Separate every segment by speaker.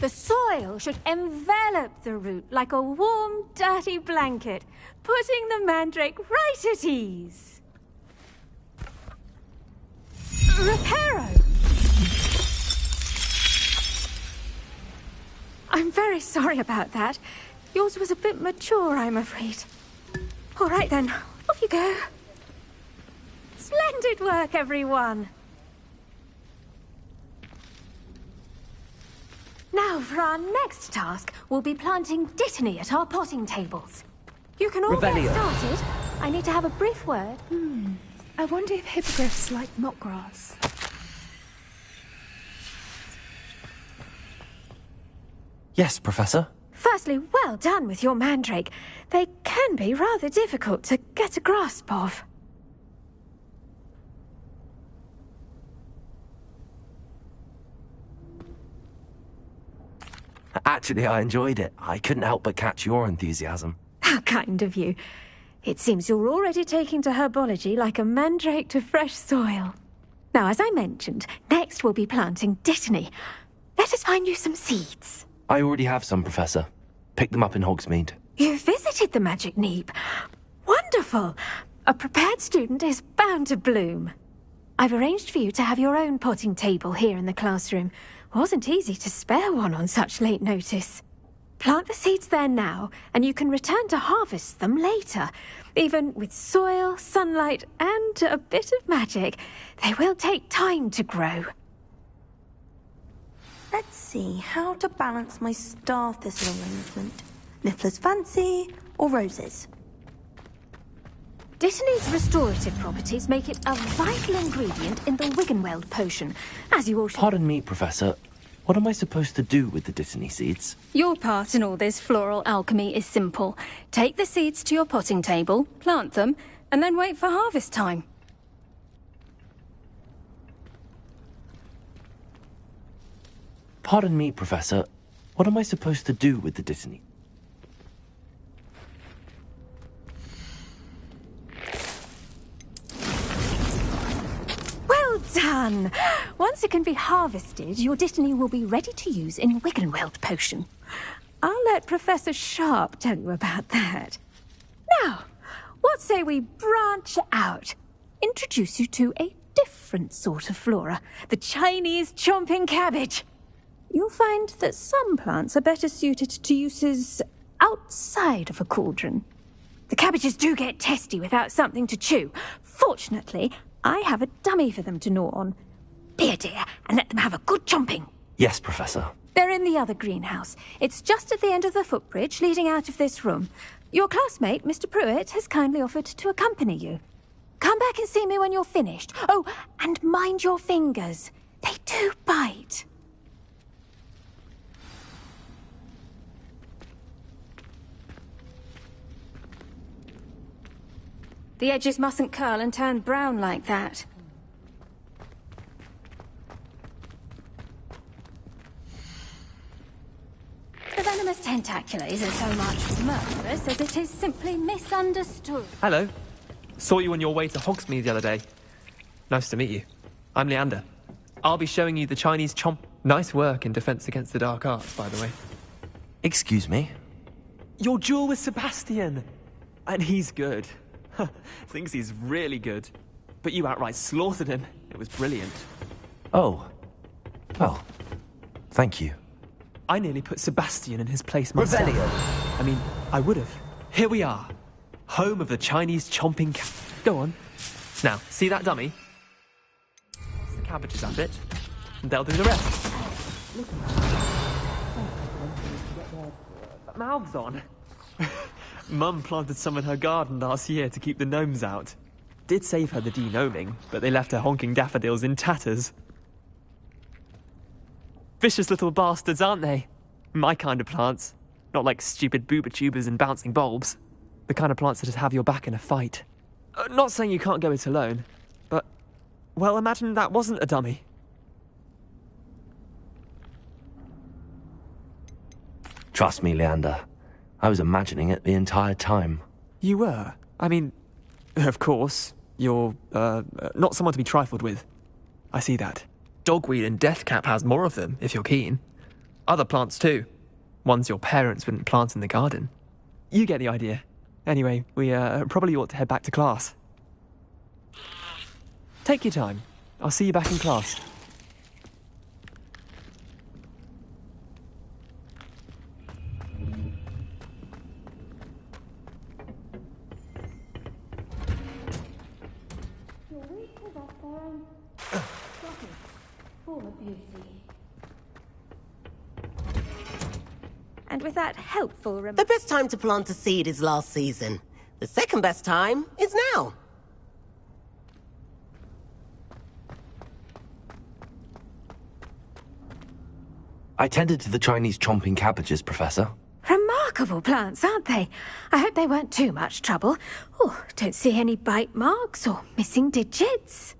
Speaker 1: The soil should envelop the root like a warm, dirty blanket, putting the mandrake right at ease. Reparo! I'm very sorry about that. Yours was a bit mature, I'm afraid. All right then, off you go. Splendid work, everyone. Now, for our next task, we'll be planting dittany at our potting tables. You can all get started. I need to have a brief word.
Speaker 2: I wonder if hippogriffs like knotgrass.
Speaker 3: Yes, Professor.
Speaker 1: Firstly, well done with your mandrake. They can be rather difficult to get a grasp of.
Speaker 3: Actually, I enjoyed it. I couldn't help but catch your enthusiasm.
Speaker 1: How kind of you. It seems you're already taking to herbology like a mandrake to fresh soil. Now, as I mentioned, next we'll be planting dittany. Let us find you some seeds.
Speaker 3: I already have some, Professor. Picked them up in Hogsmeade.
Speaker 1: You visited the Magic Neep. Wonderful. A prepared student is bound to bloom. I've arranged for you to have your own potting table here in the classroom. Wasn't easy to spare one on such late notice. Plant the seeds there now, and you can return to harvest them later. Even with soil, sunlight, and a bit of magic, they will take time to grow.
Speaker 4: Let's see how to balance my star thistle arrangement. Niffler's fancy or roses?
Speaker 1: Dittany's restorative properties make it a vital ingredient in the Wiggenweld potion, as you all should...
Speaker 3: Pardon me, Professor. What am I supposed to do with the dittany seeds?
Speaker 1: Your part in all this floral alchemy is simple. Take the seeds to your potting table, plant them, and then wait for harvest time.
Speaker 3: Pardon me, Professor. What am I supposed to do with the dittany?
Speaker 1: Well done! Once it can be harvested, your dittany will be ready to use in Wiggenweld potion. I'll let Professor Sharp tell you about that. Now, what say we branch out? Introduce you to a different sort of flora, the Chinese chomping cabbage. You'll find that some plants are better suited to uses outside of a cauldron. The cabbages do get testy without something to chew. Fortunately, I have a dummy for them to gnaw on. Be a dear and let them have a good chomping.
Speaker 3: Yes, Professor.
Speaker 1: They're in the other greenhouse. It's just at the end of the footbridge leading out of this room. Your classmate, Mr. Pruitt, has kindly offered to accompany you. Come back and see me when you're finished. Oh, and mind your fingers. They do bite. The edges mustn't curl and turn brown like that. The venomous tentacula isn't so much murderous as it is simply misunderstood.
Speaker 5: Hello. Saw you on your way to Hogsmeade the other day. Nice to meet you. I'm Leander. I'll be showing you the Chinese chomp. Nice work in Defense Against the Dark Arts, by the way.
Speaker 3: Excuse me?
Speaker 5: Your duel with Sebastian! And he's good. Thinks he's really good. But you outright slaughtered him. It was brilliant.
Speaker 3: Oh. Well, thank you.
Speaker 5: I nearly put Sebastian in his place myself.
Speaker 3: Revelio!
Speaker 5: I mean, I would have. Here we are. Home of the Chinese chomping cat. Go on. Now, see that dummy? Once the cabbages at it, and they'll do the rest. Mouths on. Mum planted some in her garden last year to keep the gnomes out. Did save her the de-gnoming, but they left her honking daffodils in tatters. Vicious little bastards, aren't they? My kind of plants. Not like stupid booba tubers and bouncing bulbs. The kind of plants that just have your back in a fight. Not saying you can't go it alone, but... well, imagine that wasn't a dummy.
Speaker 3: Trust me, Leander. I was imagining it the entire time.
Speaker 5: You were? I mean, of course, you're, not someone to be trifled with. I see that. Dogweed and Deathcap has more of them, if you're keen. Other plants too. Ones your parents wouldn't plant in the garden. You get the idea. Anyway, we probably ought to head back to class. Take your time. I'll see you back in class.
Speaker 1: And with that helpful
Speaker 6: The best time to plant a seed is last season. The second best time is now.
Speaker 3: I tended to the Chinese chomping cabbages, Professor.
Speaker 1: Remarkable plants, aren't they? I hope they weren't too much trouble. Oh, don't see any bite marks or missing digits.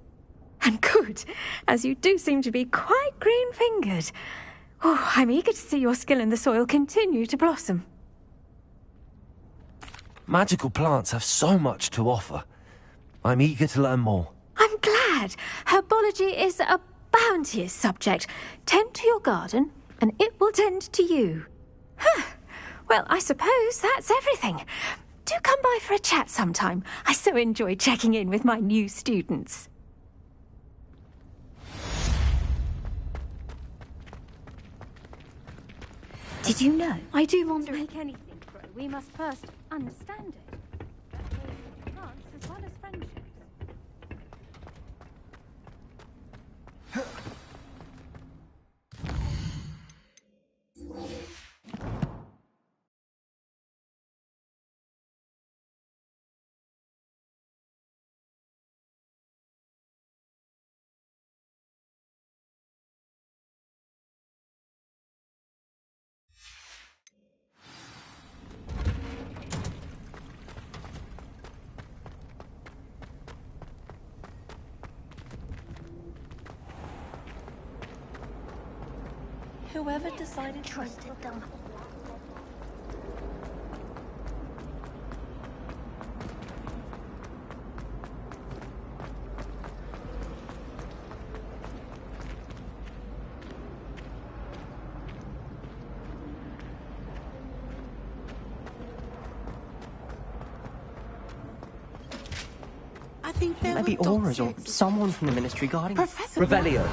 Speaker 1: And good, as you do seem to be quite green-fingered. Oh, I'm eager to see your skill in the soil continue to blossom.
Speaker 3: Magical plants have so much to offer. I'm eager to learn more.
Speaker 1: I'm glad. Herbology is a bounteous subject. Tend to your garden, and it will tend to you. Well, I suppose that's everything. Do come by for a chat sometime. I so enjoy checking in with my new students. Did you know? I do wonder. To make anything grow, we must first understand it. That goes for plants as well as friendships.
Speaker 4: Whoever decided to trusted them.
Speaker 6: I think there
Speaker 7: Maybe
Speaker 6: were
Speaker 7: auras or
Speaker 6: dogs.
Speaker 7: someone from the Ministry guarding us.
Speaker 6: Professor
Speaker 7: Revelio.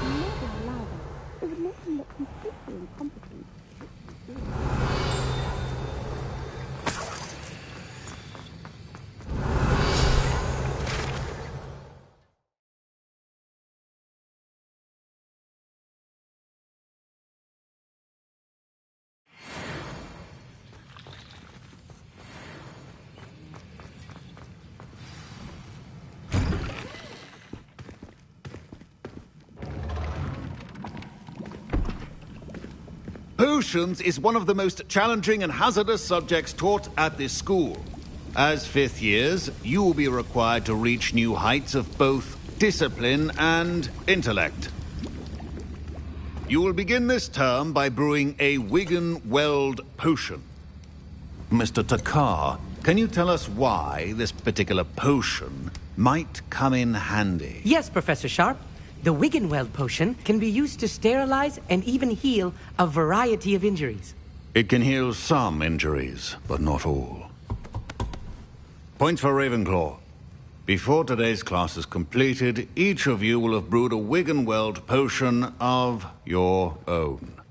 Speaker 8: Potions is one of the most challenging and hazardous subjects taught at this school. As fifth years, you will be required to reach new heights of both discipline and intellect. You will begin this term by brewing a Wigan-Weld potion. Mr. Takar, can you tell us why this particular potion might come in handy?
Speaker 7: Yes, Professor Sharp. The Wigan-Weld potion can be used to sterilize and even heal a variety of injuries.
Speaker 8: It can heal some injuries, but not all. Points for Ravenclaw. Before today's class is completed, each of you will have brewed a Wigan-Weld potion of your own.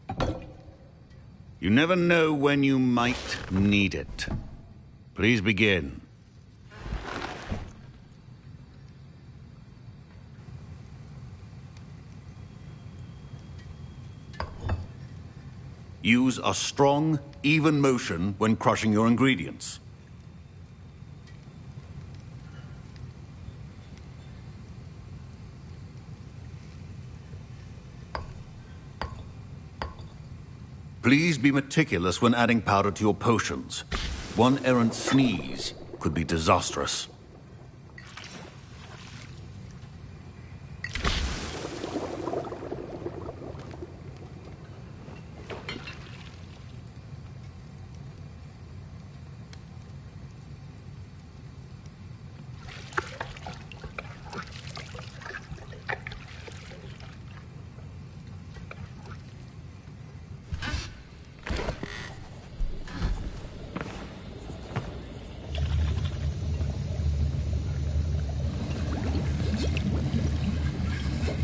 Speaker 8: You never know when you might need it. Please begin. Use a strong, even motion when crushing your ingredients. Please be meticulous when adding powder to your potions. One errant sneeze could be disastrous.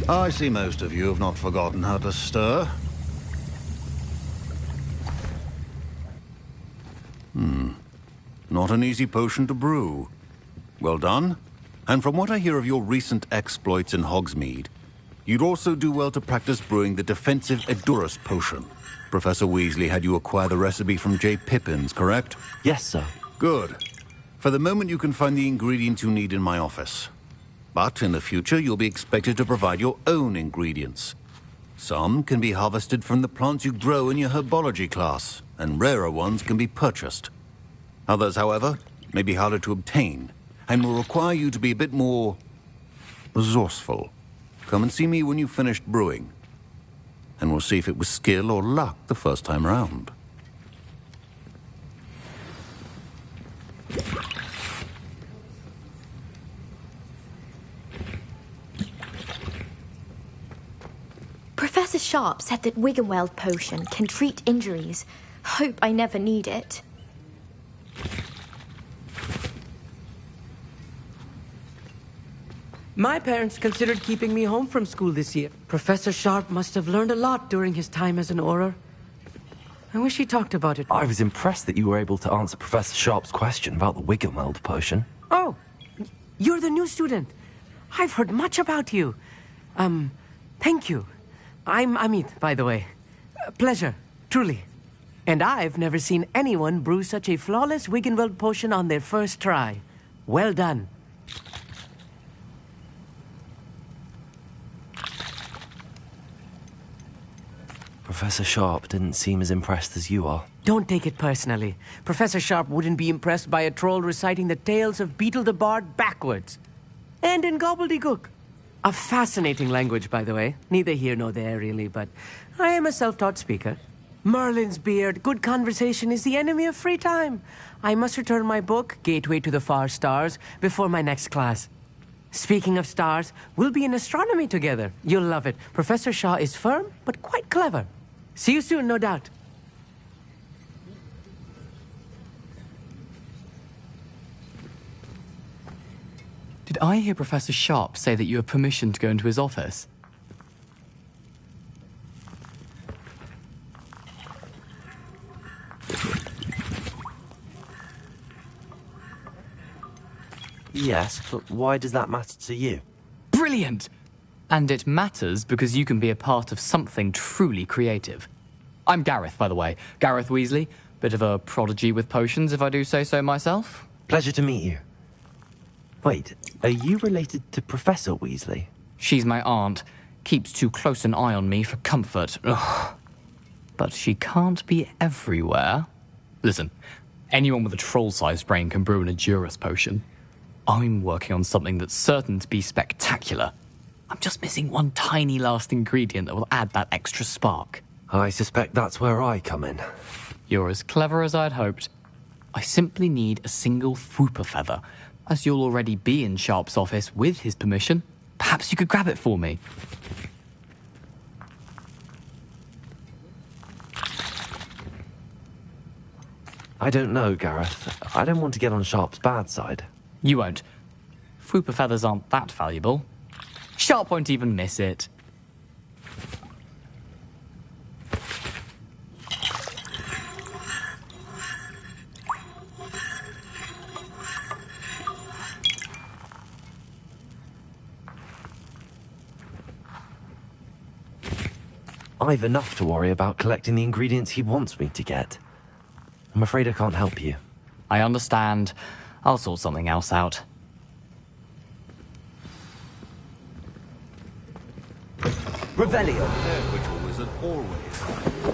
Speaker 8: I see most of you have not forgotten how to stir. Not an easy potion to brew. Well done. And from what I hear of your recent exploits in Hogsmeade, you'd also do well to practice brewing the defensive Edurus potion. Professor Weasley had you acquire the recipe from J. Pippins, correct?
Speaker 3: Yes, sir.
Speaker 8: Good. For the moment, you can find the ingredients you need in my office. But in the future, you'll be expected to provide your own ingredients. Some can be harvested from the plants you grow in your herbology class, and rarer ones can be purchased. Others, however, may be harder to obtain, and will require you to be a bit more resourceful. Come and see me when you've finished brewing, and we'll see if it was skill or luck the first time round.
Speaker 9: Professor Sharp said that Wiggenweld potion can treat injuries. Hope I never need it.
Speaker 7: My parents considered keeping me home from school this year. Professor Sharp must have learned a lot during his time as an Auror. I wish he talked about it more.
Speaker 3: I was impressed that you were able to answer Professor Sharp's question about the Wiggenweld potion.
Speaker 7: Oh, you're the new student. I've heard much about you. Thank you. I'm Amit, by the way. Pleasure, truly. And I've never seen anyone brew such a flawless Wiggenweld potion on their first try. Well done.
Speaker 3: Professor Sharp didn't seem as impressed as you are.
Speaker 7: Don't take it personally. Professor Sharp wouldn't be impressed by a troll reciting the tales of Beetle the Bard backwards. And in gobbledygook. A fascinating language, by the way. Neither here nor there, really, but I am a self-taught speaker. Merlin's beard, good conversation is the enemy of free time. I must return my book, Gateway to the Far Stars, before my next class. Speaking of stars, we'll be in astronomy together. You'll love it. Professor Shaw is firm, but quite clever. See you soon, no doubt.
Speaker 10: Did I hear Professor Sharp say that you have permission to go into his office?
Speaker 3: Yes, but why does that matter to you?
Speaker 10: Brilliant! And it matters because you can be a part of something truly creative. I'm Gareth, by the way. Gareth Weasley. Bit of a prodigy with potions, if I do say so myself.
Speaker 3: Pleasure to meet you. Wait, are you related to Professor Weasley?
Speaker 10: She's my aunt. Keeps too close an eye on me for comfort. Ugh. But she can't be everywhere. Listen, anyone with a troll-sized brain can brew an Edurus potion. I'm working on something that's certain to be spectacular. I'm just missing one tiny last ingredient that will add that extra spark.
Speaker 3: I suspect that's where I come in.
Speaker 10: You're as clever as I'd hoped. I simply need a single Fwooper feather. As you'll already be in Sharp's office with his permission, perhaps you could grab it for me.
Speaker 3: I don't know, Gareth. I don't want to get on Sharp's bad side.
Speaker 10: You won't. Fwooper feathers aren't that valuable. Sharp won't even miss it.
Speaker 3: I've enough to worry about collecting the ingredients he wants me to get. I'm afraid I can't help you.
Speaker 10: I understand. I'll sort something else out.
Speaker 3: Revelio.
Speaker 8: Which wizard always.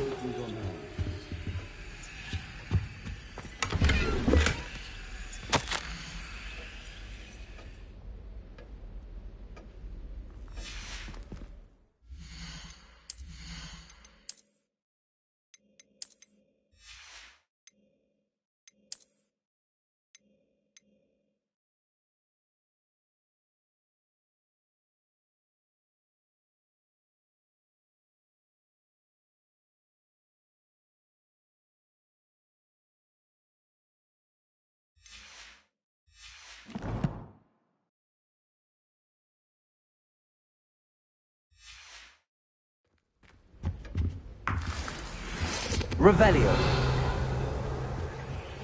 Speaker 3: Revelio.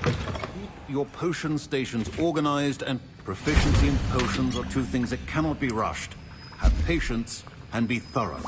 Speaker 8: Keep your potion stations organized, and proficiency in potions are two things that cannot be rushed. Have patience and be thorough.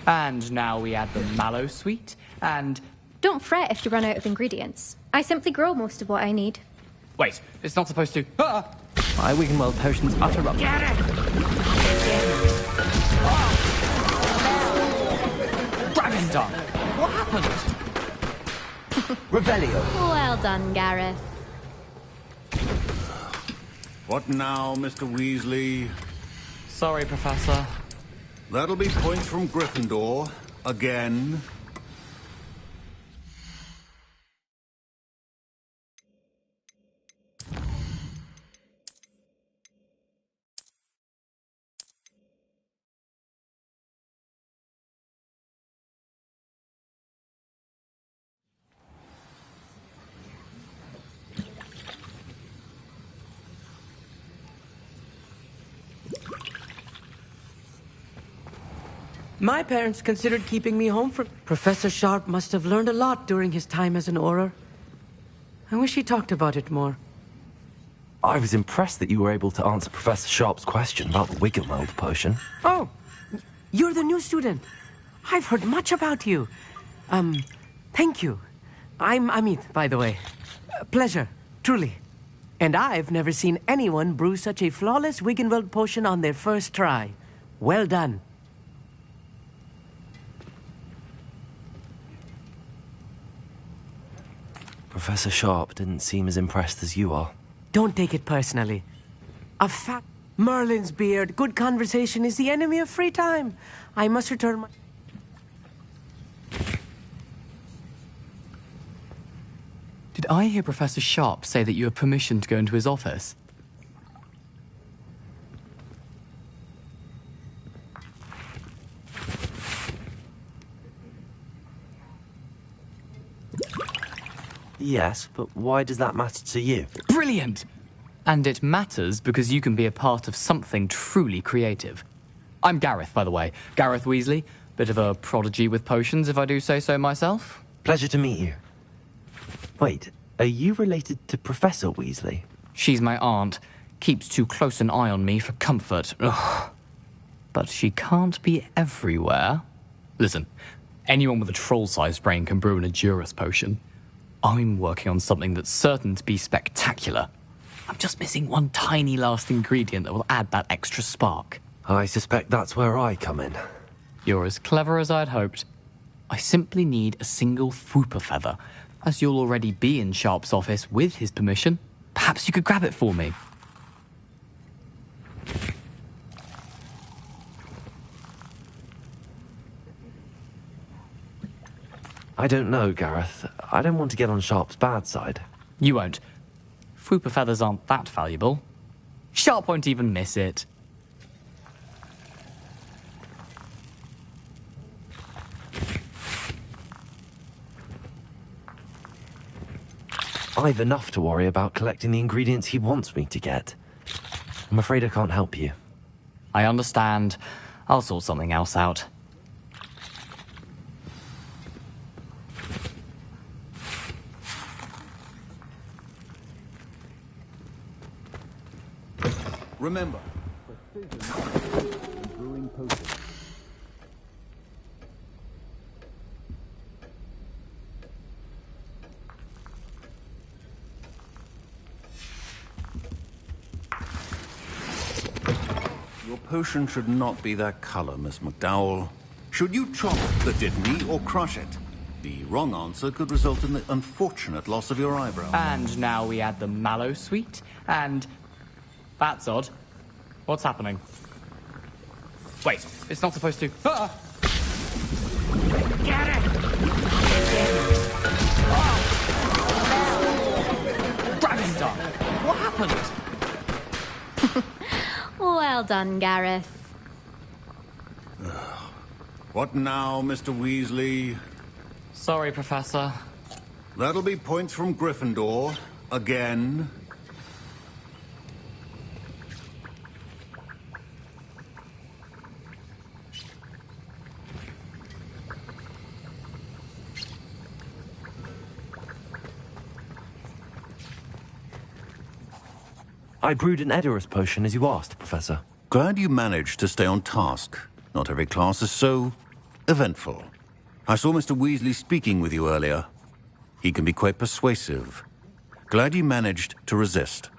Speaker 10: And now we add the mallow sweet, and...
Speaker 9: Don't fret if you run out of ingredients. I simply grow most of what I need.
Speaker 10: Wait, it's not supposed to... Ah!
Speaker 5: My Wiggenweld potion's utter rubbish.
Speaker 10: Dragon Dung! What happened?
Speaker 3: Revelio.
Speaker 9: Well done, Gareth.
Speaker 8: What now, Mr. Weasley?
Speaker 10: Sorry, Professor.
Speaker 8: That'll be points from Gryffindor. Again.
Speaker 7: My parents considered keeping me home from... Professor Sharp must have learned a lot during his time as an Auror. I wish he talked about it more.
Speaker 3: I was impressed that you were able to answer Professor Sharp's question about the Wiggenweld potion.
Speaker 7: Oh, you're the new student. I've heard much about you. Thank you. I'm Amit, by the way. Pleasure, truly. And I've never seen anyone brew such a flawless Wiggenweld potion on their first try. Well done.
Speaker 3: Professor Sharp didn't seem as impressed as you are.
Speaker 7: Don't take it personally. A fat Merlin's beard, good conversation is the enemy of free time. I must return my...
Speaker 10: Did I hear Professor Sharp say that you have permission to go into his office?
Speaker 3: Yes, but why does that matter to you?
Speaker 10: Brilliant! And it matters because you can be a part of something truly creative. I'm Gareth, by the way. Gareth Weasley. Bit of a prodigy with potions, if I do say so myself.
Speaker 3: Pleasure to meet you. Wait, are you related to Professor Weasley?
Speaker 10: She's my aunt. Keeps too close an eye on me for comfort. Ugh. But she can't be everywhere. Listen, anyone with a troll-sized brain can brew an Edurus potion. I'm working on something that's certain to be spectacular. I'm just missing one tiny last ingredient that will add that extra spark.
Speaker 3: I suspect that's where I come in.
Speaker 10: You're as clever as I'd hoped. I simply need a single Fwooper feather. As you'll already be in Sharp's office with his permission, perhaps you could grab it for me.
Speaker 3: I don't know, Gareth. I don't want to get on Sharp's bad side.
Speaker 10: You won't. Fwooper feathers aren't that valuable. Sharp won't even miss it.
Speaker 3: I've enough to worry about collecting the ingredients he wants me to get. I'm afraid I can't help you.
Speaker 10: I understand. I'll sort something else out.
Speaker 8: Remember, precision in brewing potions. Your potion should not be that color, Miss McDowell. Should you chop the Dittany or crush it? The wrong answer could result in the unfortunate loss of your eyebrow.
Speaker 10: And now we add the mallow sweet, and... That's odd. What's happening? Wait, it's not supposed to... Ah!
Speaker 7: Get it!
Speaker 10: Dragonstone! What happened?
Speaker 9: Well done, Gareth.
Speaker 8: What now, Mr. Weasley?
Speaker 10: Sorry, Professor.
Speaker 8: That'll be points from Gryffindor. Again.
Speaker 3: I brewed an Edorus potion as you asked, Professor.
Speaker 8: Glad you managed to stay on task. Not every class is so eventful. I saw Mr. Weasley speaking with you earlier. He can be quite persuasive. Glad you managed to resist.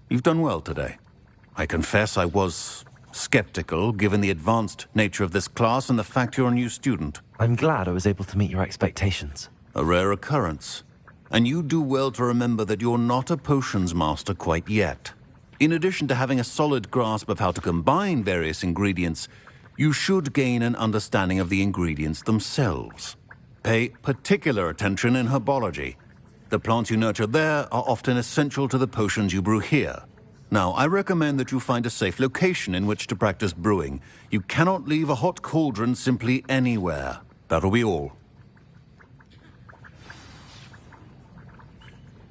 Speaker 8: You've done well today. I confess I was skeptical, given the advanced nature of this class and the fact you're a new student.
Speaker 3: I'm glad I was able to meet your expectations.
Speaker 8: A rare occurrence. And you do well to remember that you're not a potions master quite yet. In addition to having a solid grasp of how to combine various ingredients, you should gain an understanding of the ingredients themselves. Pay particular attention in herbology. The plants you nurture there are often essential to the potions you brew here. Now, I recommend that you find a safe location in which to practice brewing. You cannot leave a hot cauldron simply anywhere. That'll be all.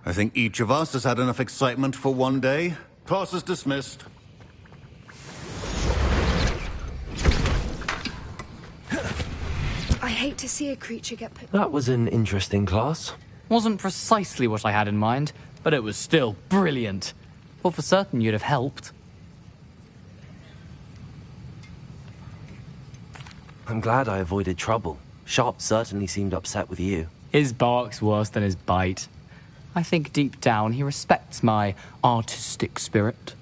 Speaker 8: I think each of us has had enough excitement for one day. Class is dismissed.
Speaker 2: I hate to see a creature get put...
Speaker 3: That was an interesting class.
Speaker 10: Wasn't precisely what I had in mind, but it was still brilliant. Well, for certain you'd have helped.
Speaker 3: I'm glad I avoided trouble. Sharp certainly seemed upset with you.
Speaker 10: His bark's worse than his bite. I think deep down he respects my artistic spirit.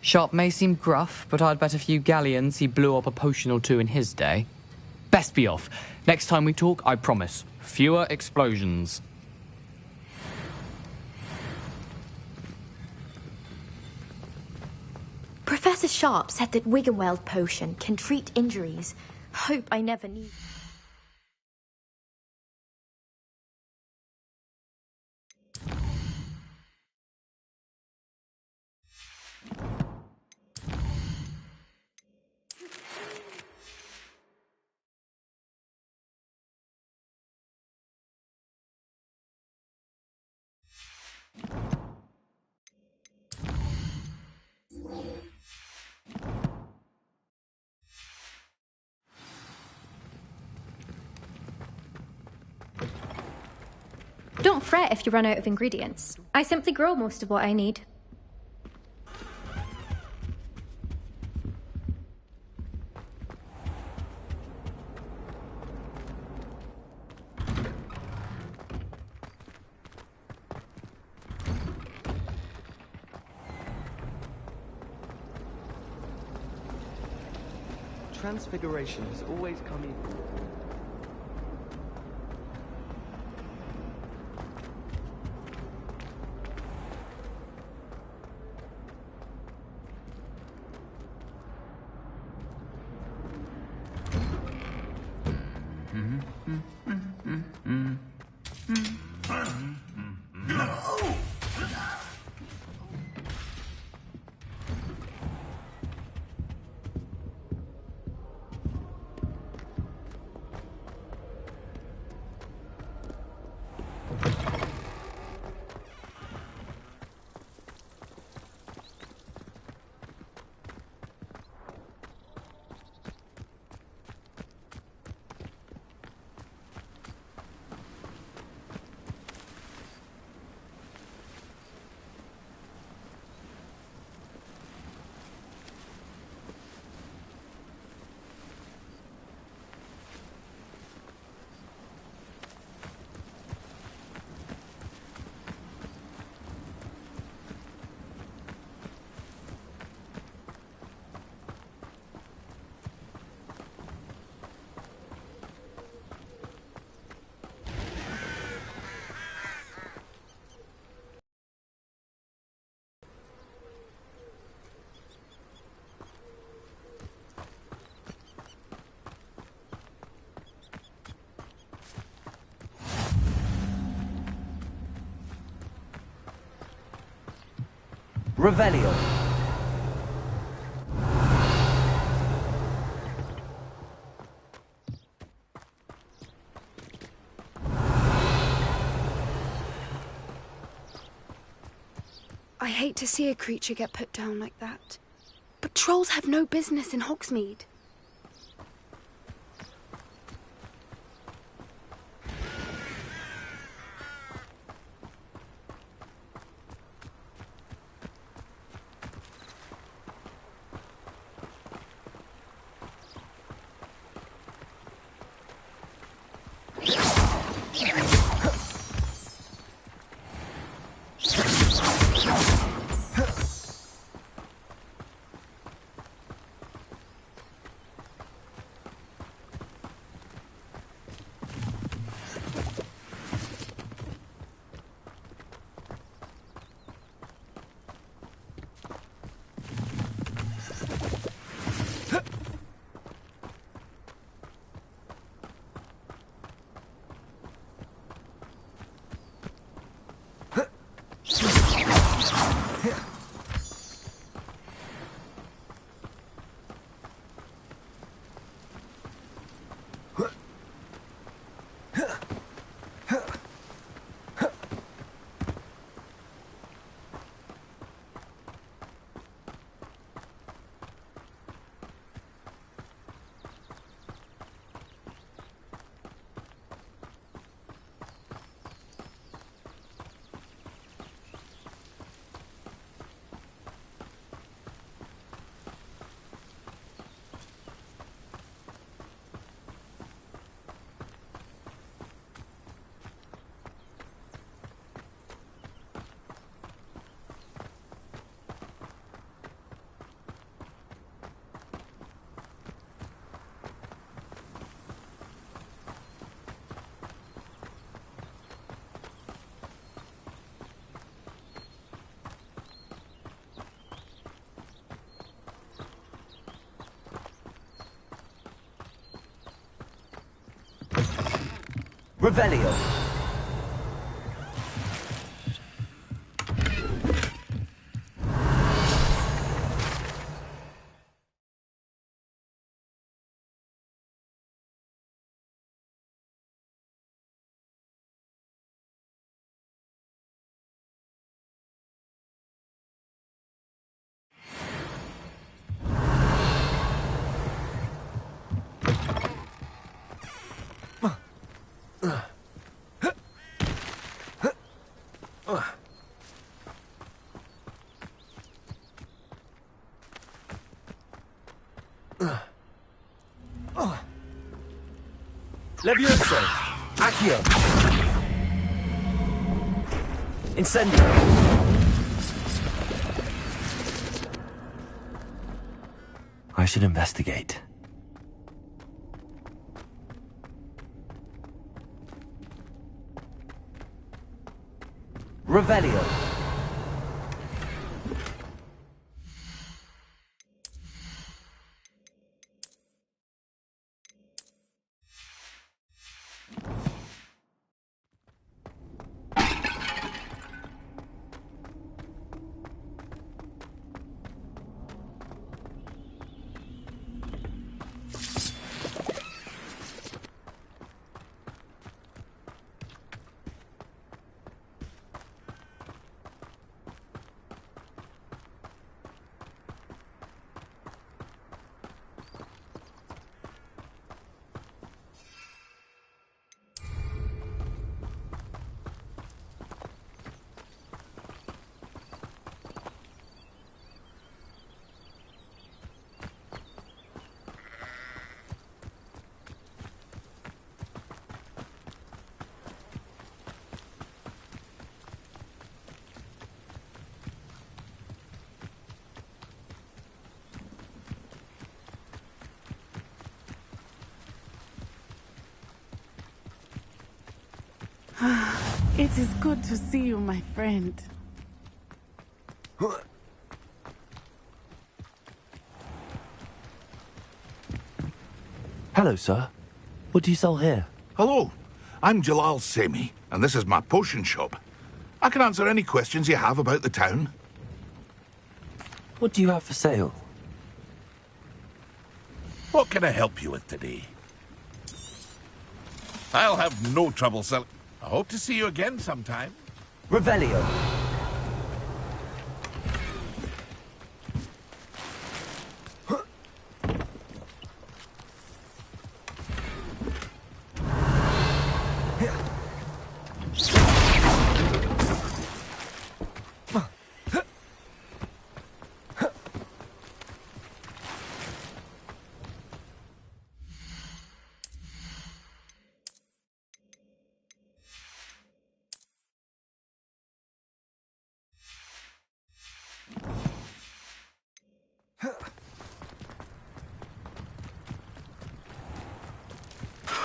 Speaker 10: Sharp may seem gruff, but I'd bet a few galleons he blew up a potion or two in his day. Best be off. Next time we talk, I promise, fewer explosions.
Speaker 9: Professor Sharp said that Wiggenweld potion can treat injuries. Hope I never need...
Speaker 1: Don't fret if you run out of ingredients. I simply grow most of what I need.
Speaker 11: Transfiguration has always come equal.
Speaker 3: Revelio.
Speaker 2: I hate to see a creature get put down like that. But trolls have no business in Hogsmeade.
Speaker 3: Revelio. Levioso. Accio. Incendio. I should investigate. Revelio.
Speaker 12: It is good to see you, my friend.
Speaker 3: Hello, sir. What do you sell here?
Speaker 13: Hello, I'm Jalal Semi, and this is my potion shop. I can answer any questions you have about the town.
Speaker 3: What do you have for sale?
Speaker 13: What can I help you with today? I'll have no trouble selling. I hope to see you again sometime.
Speaker 3: Revelio.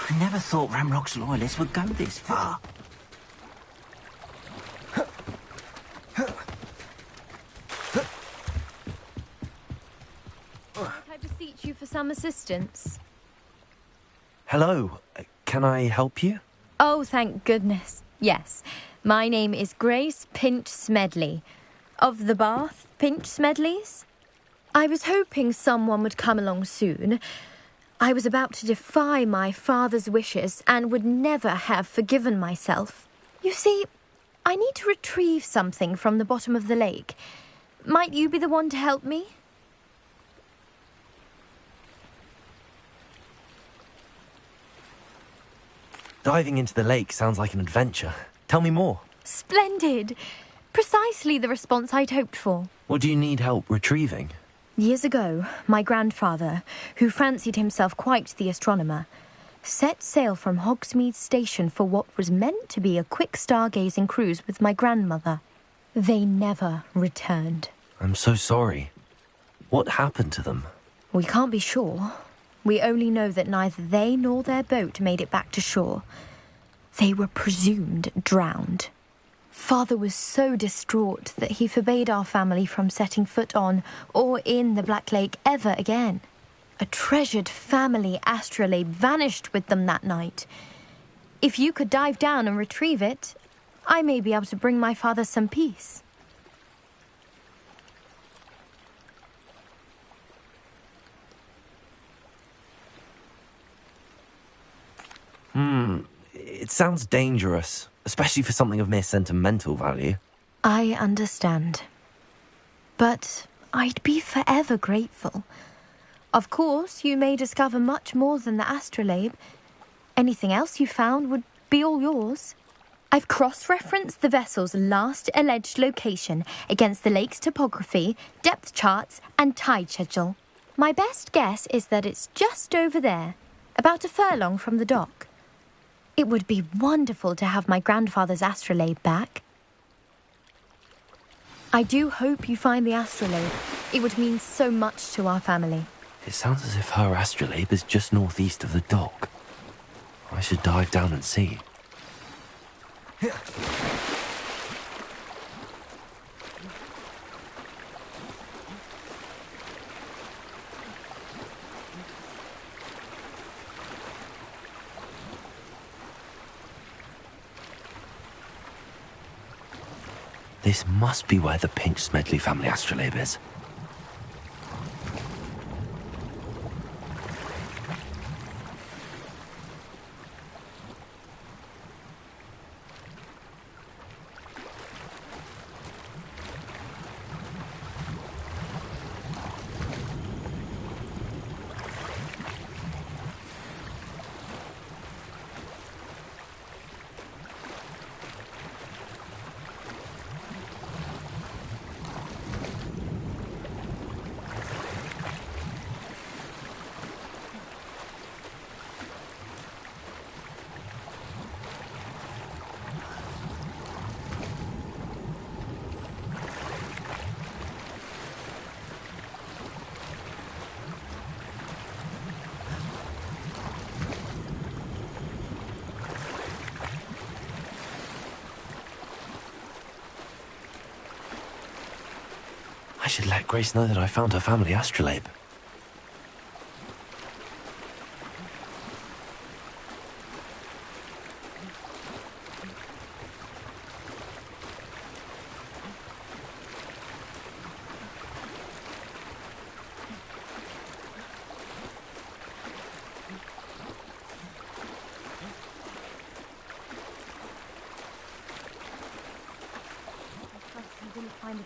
Speaker 14: I never thought Ramrock's loyalists would go this far.
Speaker 9: I beseech you for some assistance?
Speaker 3: Hello. Can I help you?
Speaker 9: Oh, thank goodness. Yes. My name is Grace Pinch Smedley. Of the Bath Pinch Smedleys? I was hoping someone would come along soon. I was about to defy my father's wishes and would never have forgiven myself. You see, I need to retrieve something from the bottom of the lake. Might you be the one to help me?
Speaker 3: Diving into the lake sounds like an adventure. Tell me more.
Speaker 9: Splendid! Precisely the response I'd hoped for.
Speaker 3: What do you need help retrieving?
Speaker 9: Years ago, my grandfather, who fancied himself quite the astronomer, set sail from Hogsmeade Station for what was meant to be a quick stargazing cruise with my grandmother. They never returned.
Speaker 3: I'm so sorry. What happened to them?
Speaker 9: We can't be sure. We only know that neither they nor their boat made it back to shore. They were presumed drowned. Father was so distraught that he forbade our family from setting foot on or in the Black Lake ever again. A treasured family astrolabe vanished with them that night. If you could dive down and retrieve it, I may be able to bring my father some peace.
Speaker 3: It sounds dangerous, especially for something of mere sentimental value.
Speaker 9: I understand. But I'd be forever grateful. Of course, you may discover much more than the astrolabe. Anything else you found would be all yours. I've cross-referenced the vessel's last alleged location against the lake's topography, depth charts, and tide schedule. My best guess is that it's just over there, about a furlong from the dock. It would be wonderful to have my grandfather's astrolabe back. I do hope you find the astrolabe. It would mean so much to our family.
Speaker 3: It sounds as if her astrolabe is just northeast of the dock. I should dive down and see. This must be where the Pinch Smedley family astrolabe is. I should let Grace know that I found her family astrolabe.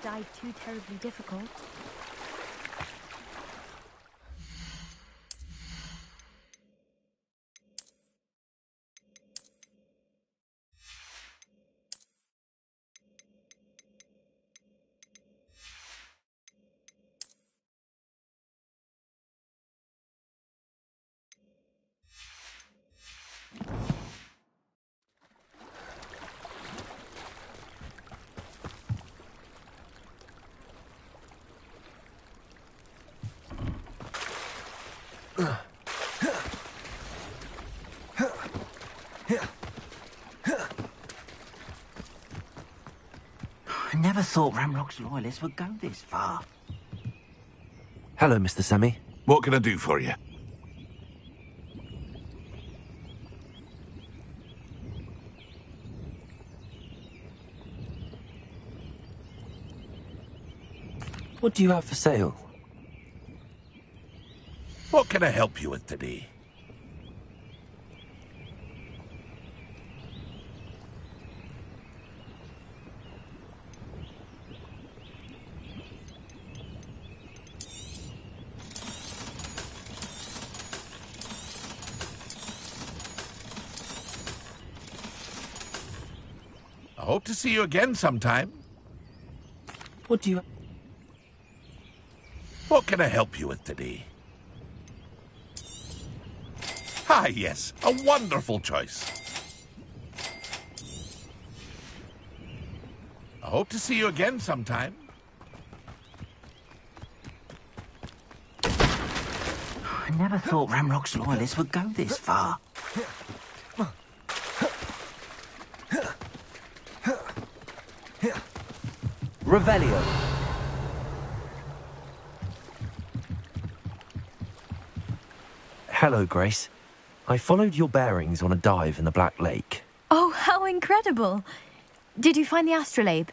Speaker 9: dive too terribly difficult.
Speaker 14: I never thought Ramrock's loyalists would go this far.
Speaker 3: Hello, Mr. Semi.
Speaker 13: What can I do for you?
Speaker 3: What do you have for sale?
Speaker 13: What can I help you with today? I hope to see you again sometime.
Speaker 3: What do you...
Speaker 13: What can I help you with today? Ah, yes, a wonderful choice. I hope to see you again sometime.
Speaker 14: I never thought Ramrock's loyalists would go this far.
Speaker 3: Revelio. Hello, Grace. I followed your bearings on a dive in the Black Lake.
Speaker 9: Oh, how incredible! Did you find the astrolabe?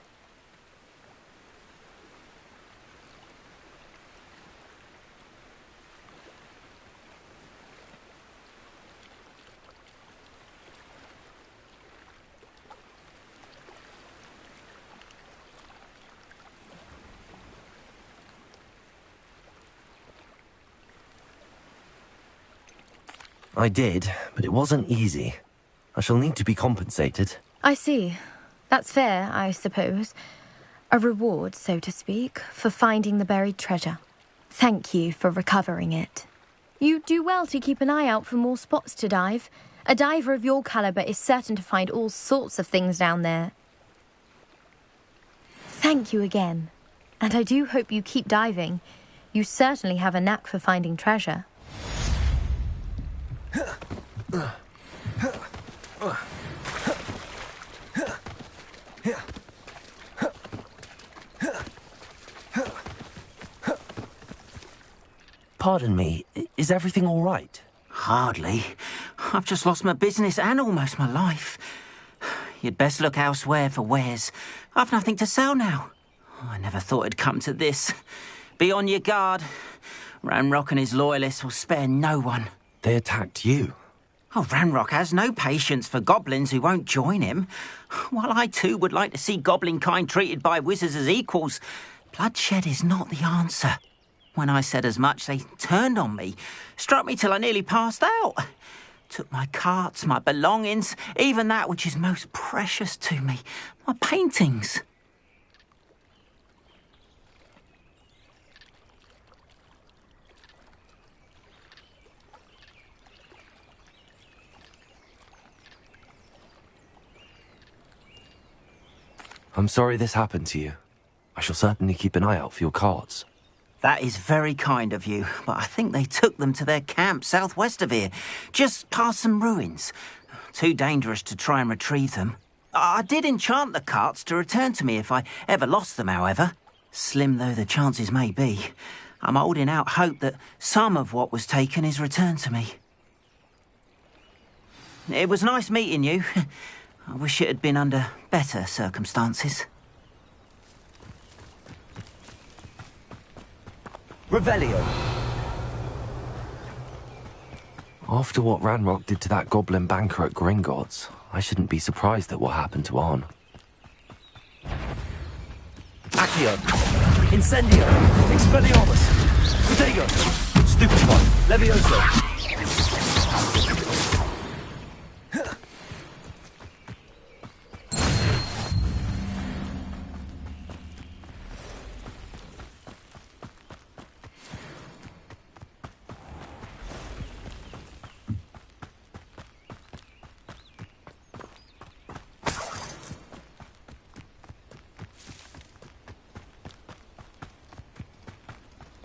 Speaker 3: I did, but it wasn't easy. I shall need to be compensated.
Speaker 9: I see. That's fair, I suppose. A reward, so to speak, for finding the buried treasure. Thank you for recovering it. You do well to keep an eye out for more spots to dive. A diver of your caliber is certain to find all sorts of things down there. Thank you again. And I do hope you keep diving. You certainly have a knack for finding treasure.
Speaker 3: Pardon me, is everything all right?
Speaker 14: Hardly. I've just lost my business and almost my life. You'd best look elsewhere for wares. I've nothing to sell now. Oh, I never thought it'd come to this. Be on your guard. Ranrock and his loyalists will spare no one.
Speaker 3: They attacked you.
Speaker 14: Oh, Ranrock has no patience for goblins who won't join him. While I too would like to see goblin kind treated by wizards as equals, bloodshed is not the answer. When I said as much, they turned on me, struck me till I nearly passed out. Took my carts, my belongings, even that which is most precious to me, my paintings.
Speaker 3: I'm sorry this happened to you. I shall certainly keep an eye out for your carts.
Speaker 14: That is very kind of you, but I think they took them to their camp southwest of here, just past some ruins. Too dangerous to try and retrieve them. I did enchant the carts to return to me if I ever lost them, however. Slim though the chances may be, I'm holding out hope that some of what was taken is returned to me. It was nice meeting you. I wish it had been under better circumstances.
Speaker 3: Revelio. After what Ranrock did to that goblin banker at Gringotts, I shouldn't be surprised at what happened to Arn.
Speaker 14: Action!
Speaker 3: Accio. Incendio. Expelliarmus. Protego. Stupefy. Levioso.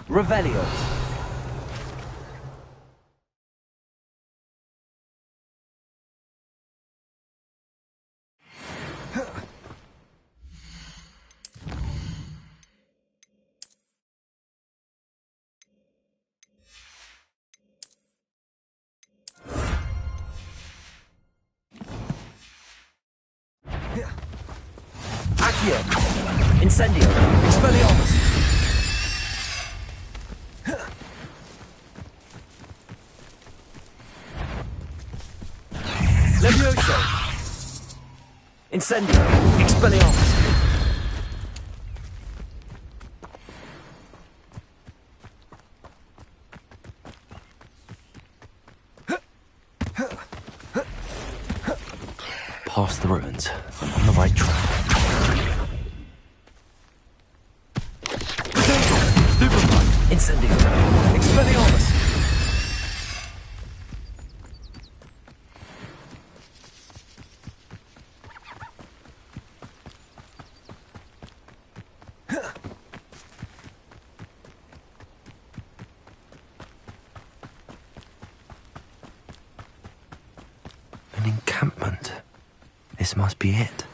Speaker 3: Revelio. Accio. Incendio. Expelliarmus. Levioso. Incendio. Expelliarmus. Past the ruins. I'm on the right track. Stupefy. Incendio. Expelliarmus. An encampment. This must be it.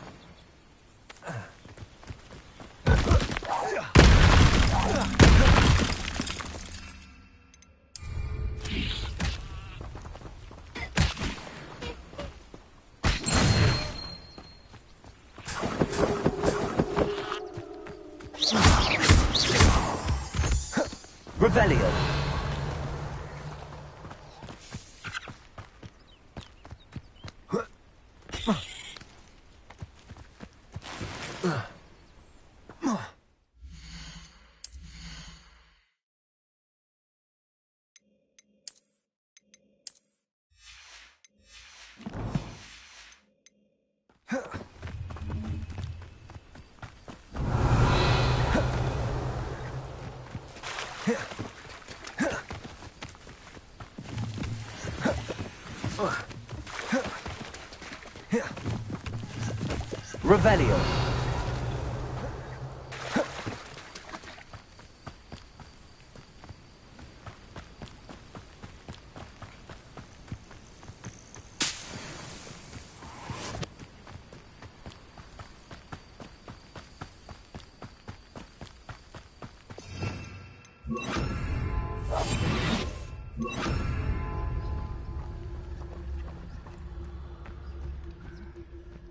Speaker 3: Revelio. Revelio.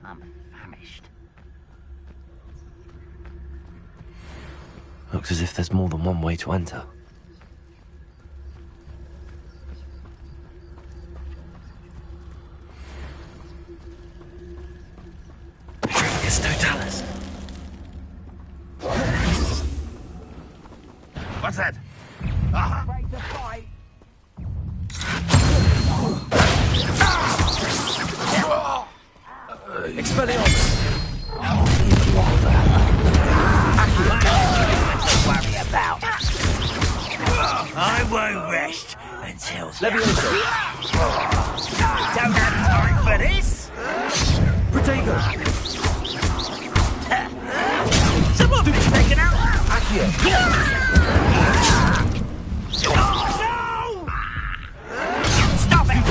Speaker 14: I'm famished.
Speaker 3: Looks as if there's more than one way to enter. It's Totalis.
Speaker 13: What's that?
Speaker 14: Break the fight.
Speaker 3: Expelliarmus.
Speaker 14: Worry about. I won't rest until
Speaker 3: Levioso.
Speaker 14: Don't have time for this.
Speaker 3: Protego.
Speaker 14: Someone been taken out.
Speaker 3: Accio.
Speaker 14: No! Stop it!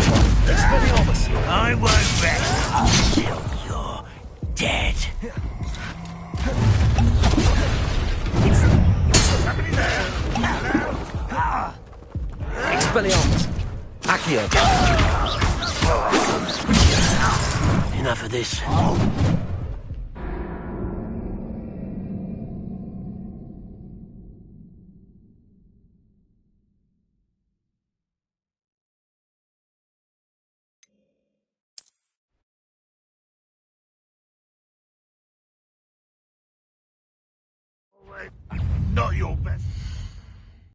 Speaker 3: Expelliarmus.
Speaker 14: I won't rest until you're dead.
Speaker 3: Expelliarmus. Accio.
Speaker 14: Enough of this.
Speaker 13: Not your best.